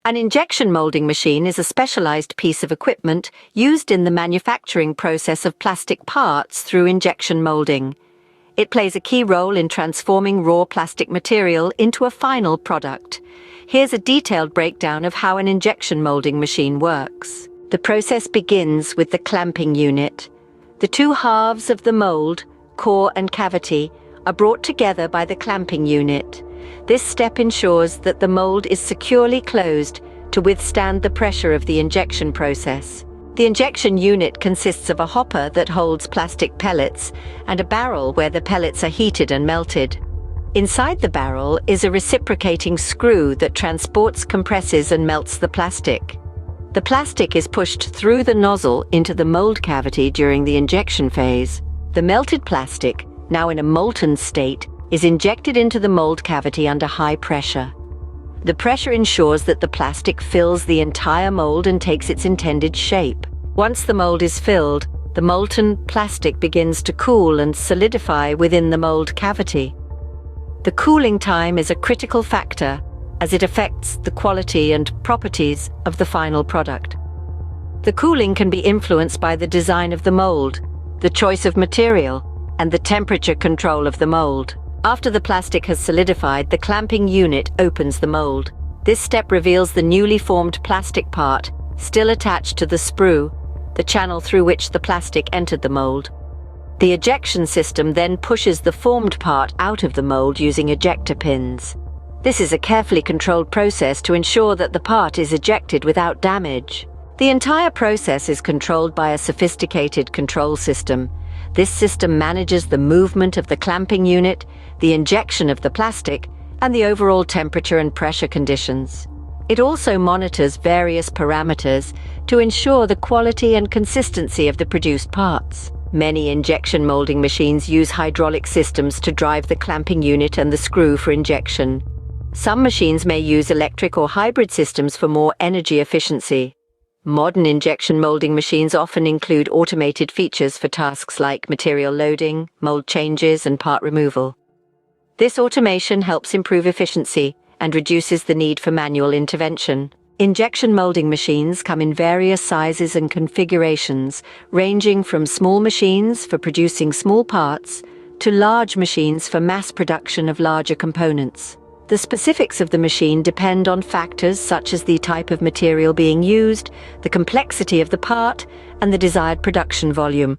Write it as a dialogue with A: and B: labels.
A: An injection molding machine is a specialized piece of equipment used in the manufacturing process of plastic parts through injection molding. It plays a key role in transforming raw plastic material into a final product. Here's a detailed breakdown of how an injection molding machine works. The process begins with the clamping unit. The two halves of the mold, core and cavity, are brought together by the clamping unit. This step ensures that the mold is securely closed to withstand the pressure of the injection process. The injection unit consists of a hopper that holds plastic pellets and a barrel where the pellets are heated and melted. Inside the barrel is a reciprocating screw that transports, compresses, and melts the plastic. The plastic is pushed through the nozzle into the mold cavity during the injection phase. The melted plastic, now in a molten state, is injected into the mold cavity under high pressure. The pressure ensures that the plastic fills the entire mold and takes its intended shape. Once the mold is filled, the molten plastic begins to cool and solidify within the mold cavity. The cooling time is a critical factor as it affects the quality and properties of the final product. The cooling can be influenced by the design of the mold, the choice of material, and the temperature control of the mold. After the plastic has solidified, the clamping unit opens the mold. This step reveals the newly formed plastic part, still attached to the sprue, the channel through which the plastic entered the mold. The ejection system then pushes the formed part out of the mold using ejector pins. This is a carefully controlled process to ensure that the part is ejected without damage. The entire process is controlled by a sophisticated control system. This system manages the movement of the clamping unit, the injection of the plastic, and the overall temperature and pressure conditions. It also monitors various parameters to ensure the quality and consistency of the produced parts. Many injection molding machines use hydraulic systems to drive the clamping unit and the screw for injection. Some machines may use electric or hybrid systems for more energy efficiency. Modern injection molding machines often include automated features for tasks like material loading, mold changes, and part removal. This automation helps improve efficiency and reduces the need for manual intervention. Injection molding machines come in various sizes and configurations, ranging from small machines for producing small parts to large machines for mass production of larger components. The specifics of the machine depend on factors such as the type of material being used, the complexity of the part, and the desired production volume.